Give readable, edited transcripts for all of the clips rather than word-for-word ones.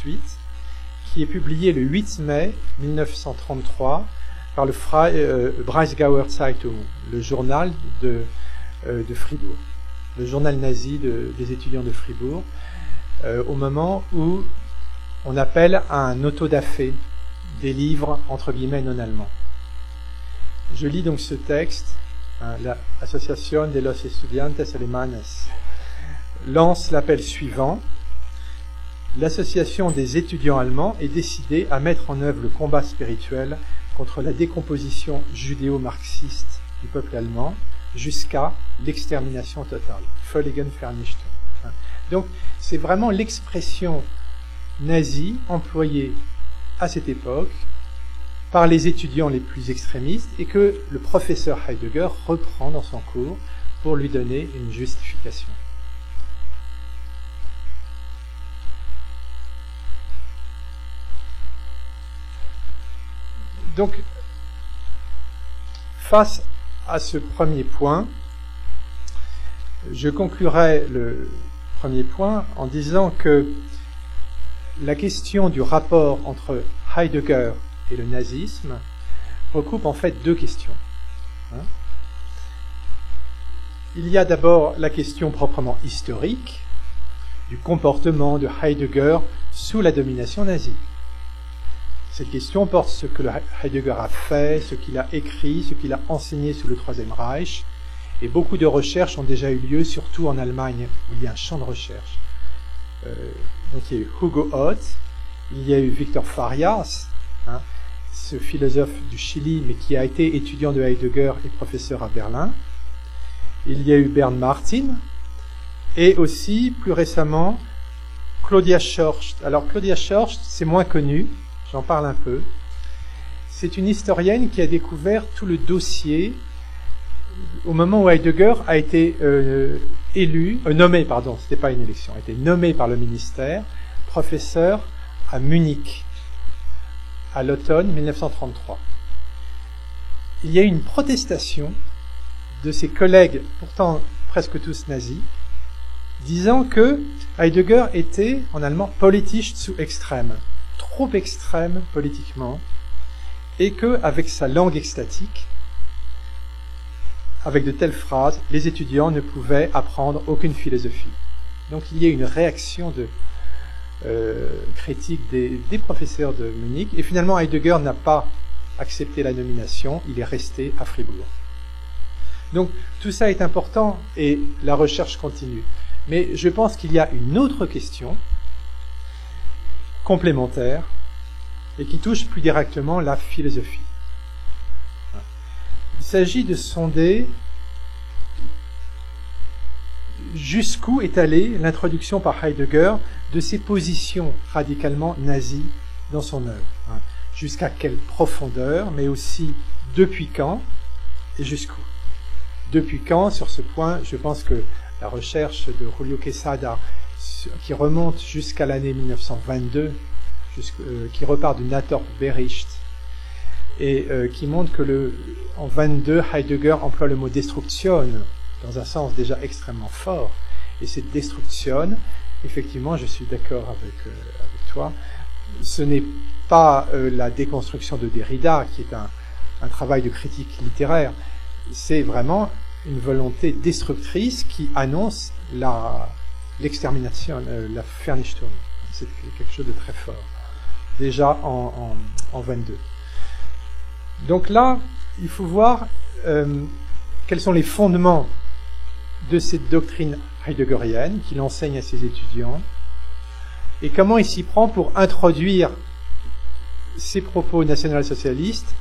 suite, qui est publié le 8 mai 1933 par le Breisgauer Zeitung, le journal de Fribourg, le journal nazi des étudiants de Fribourg, au moment où on appelle à un autodafé des livres entre guillemets non allemands. Je lis donc ce texte. La Association de los Estudiantes Alemanes lance l'appel suivant. L'association des étudiants allemands est décidée à mettre en œuvre le combat spirituel contre la décomposition judéo-marxiste du peuple allemand jusqu'à l'extermination totale. Völlige Vernichtung. Donc, c'est vraiment l'expression nazie employée à cette époque par les étudiants les plus extrémistes et que le professeur Heidegger reprend dans son cours pour lui donner une justification. Donc, face à ce premier point, je conclurai le premier point en disant que la question du rapport entre Heidegger et le nazisme recoupe en fait deux questions. Il y a d'abord la question proprement historique du comportement de Heidegger sous la domination nazie. Cette question porte ce que Heidegger a fait, ce qu'il a écrit, ce qu'il a enseigné sous le Troisième Reich, et beaucoup de recherches ont déjà eu lieu, surtout en Allemagne, où il y a un champ de recherche. Donc il y a eu Hugo Oth, il y a eu Victor Farias, ce philosophe du Chili, mais qui a été étudiant de Heidegger et professeur à Berlin. Il y a eu Bernd Martin, et aussi, plus récemment, Claudia Schorst. Alors, Claudia Schorst, c'est moins connu, j'en parle un peu. C'est une historienne qui a découvert tout le dossier au moment où Heidegger a été nommé, c'était pas une élection, a été nommé par le ministère, professeur à Munich, à l'automne 1933. Il y a eu une protestation de ses collègues, pourtant presque tous nazis, disant que Heidegger était, en allemand, politisch zu extrême, trop extrême politiquement, et qu'avec sa langue extatique, avec de telles phrases, les étudiants ne pouvaient apprendre aucune philosophie. Donc il y a une réaction de critique des professeurs de Munich, et finalement Heidegger n'a pas accepté la nomination, il est resté à Fribourg. Donc tout ça est important et la recherche continue. Mais je pense qu'il y a une autre question complémentaire et qui touche plus directement la philosophie. Il s'agit de sonder jusqu'où est allée l'introduction par Heidegger de ses positions radicalement nazies dans son œuvre. Jusqu'à quelle profondeur, mais aussi depuis quand et jusqu'où. Depuis quand, sur ce point, je pense que la recherche de Julio Quesada, qui remonte jusqu'à l'année 1922, qui repart du Nator-Bericht, et qui montre que en 22, Heidegger emploie le mot destruction dans un sens déjà extrêmement fort. Et cette destruction, effectivement, je suis d'accord avec toi, ce n'est pas la déconstruction de Derrida, qui est un travail de critique littéraire. C'est vraiment une volonté destructrice qui annonce l'extermination, la Vernichtung. C'est quelque chose de très fort, déjà en 22. Donc là, il faut voir quels sont les fondements de cette doctrine heideggerienne qu'il enseigne à ses étudiants et comment il s'y prend pour introduire ses propos national-socialistes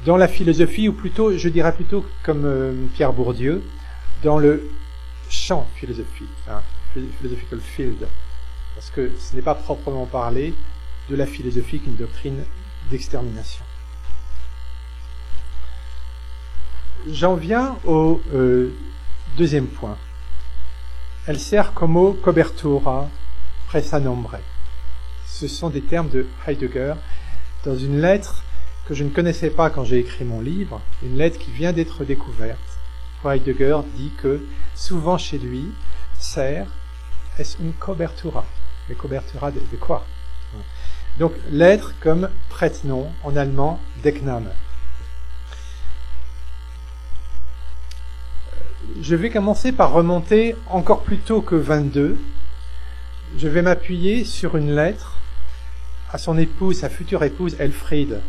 dans la philosophie, ou plutôt, je dirais plutôt comme Pierre Bourdieu, dans le champ philosophique, philosophical field, parce que ce n'est pas proprement parlé de la philosophie qu'une doctrine d'extermination. J'en viens au deuxième point. Elle sert como cobertura presa nombre. Ce sont des termes de Heidegger dans une lettre que je ne connaissais pas quand j'ai écrit mon livre, une lettre qui vient d'être découverte. Heidegger dit que souvent chez lui, ser est une cobertura. Mais cobertura de quoi? Donc l'être comme prête-nom, en allemand Deckname. Je vais commencer par remonter encore plus tôt que 22. Je vais m'appuyer sur une lettre à son épouse, sa future épouse Elfriede.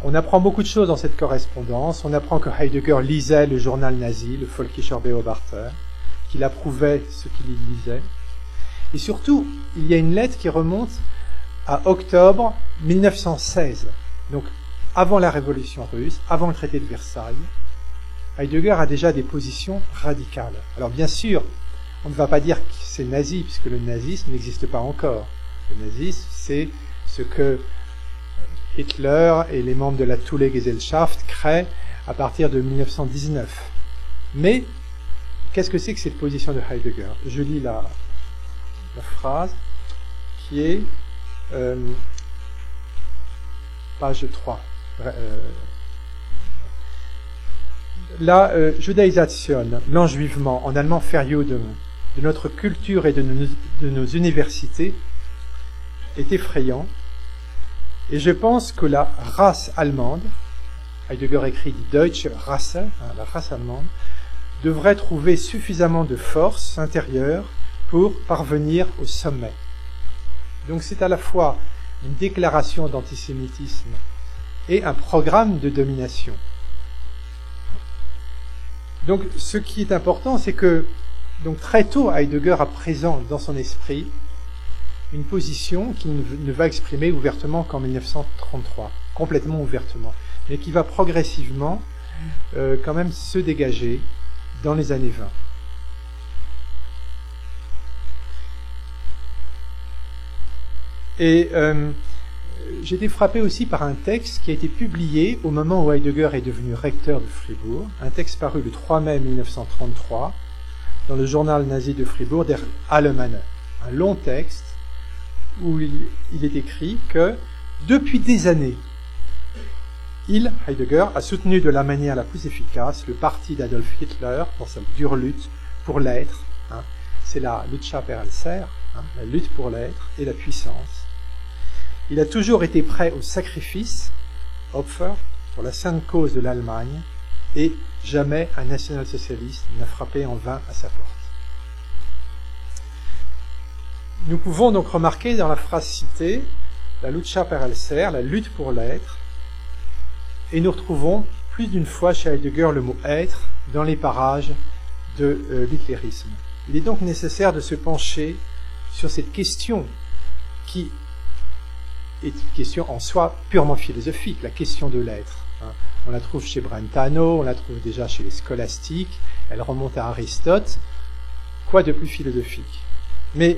On apprend beaucoup de choses dans cette correspondance. On apprend que Heidegger lisait le journal nazi, le Völkischer Beobachter, qu'il approuvait ce qu'il y lisait. Et surtout, il y a une lettre qui remonte à octobre 1916, donc avant la Révolution russe, avant le traité de Versailles. Heidegger a déjà des positions radicales. Alors bien sûr, on ne va pas dire que c'est nazi, puisque le nazisme n'existe pas encore. Le nazisme, c'est ce que Hitler et les membres de la Thule-Gesellschaft créent à partir de 1919. Mais, qu'est-ce que c'est que cette position de Heidegger? Je lis la phrase qui est page 3. La Judaisation, l'enjuivement, en allemand Verjudung, de notre culture et de nos universités est effrayant. Et je pense que la race allemande, Heidegger écrit die Deutsche Rasse, la race allemande, devrait trouver suffisamment de force intérieure pour parvenir au sommet. Donc c'est à la fois une déclaration d'antisémitisme et un programme de domination. Donc ce qui est important, c'est que donc très tôt Heidegger a présent dans son esprit une position qui ne va exprimer ouvertement qu'en 1933, complètement ouvertement, mais qui va progressivement quand même se dégager dans les années 20. Et j'ai été frappé aussi par un texte qui a été publié au moment où Heidegger est devenu recteur de Fribourg, un texte paru le 3 mai 1933 dans le journal nazi de Fribourg, Der Allemagne, un long texte où il est écrit que depuis des années, Heidegger, a soutenu de la manière la plus efficace le parti d'Adolf Hitler dans sa dure lutte pour l'être. C'est la Lucha per al Ser, la lutte pour l'être et la puissance. Il a toujours été prêt au sacrifice, Opfer, pour la sainte cause de l'Allemagne, et jamais un national-socialiste n'a frappé en vain à sa porte. Nous pouvons donc remarquer dans la phrase citée la Lucha per al Ser, la lutte pour l'être, et nous retrouvons plus d'une fois chez Heidegger le mot être dans les parages de l'hitlérisme. Il est donc nécessaire de se pencher sur cette question qui est une question en soi purement philosophique, la question de l'être. On la trouve chez Brentano, on la trouve déjà chez les scolastiques, elle remonte à Aristote. Quoi de plus philosophique? Mais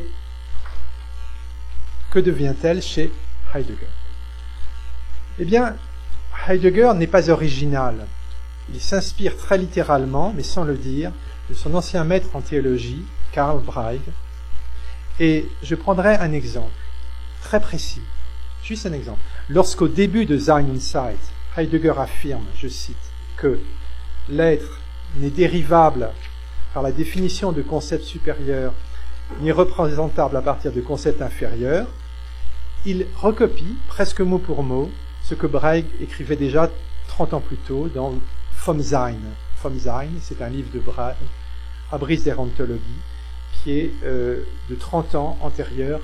que devient-elle chez Heidegger? Eh bien, Heidegger n'est pas original. Il s'inspire très littéralement, mais sans le dire, de son ancien maître en théologie, Karl Braig. Et je prendrai un exemple très précis, juste un exemple. Lorsqu'au début de Sein und Zeit, Heidegger affirme, je cite, que l'être n'est dérivable par la définition de concepts supérieurs ni représentable à partir de concepts inférieurs, il recopie, presque mot pour mot, ce que Braig écrivait déjà 30 ans plus tôt dans Vom Sein. Vom Sein, c'est un livre de Braig, Abriss der Ontologie, qui est de 30 ans antérieur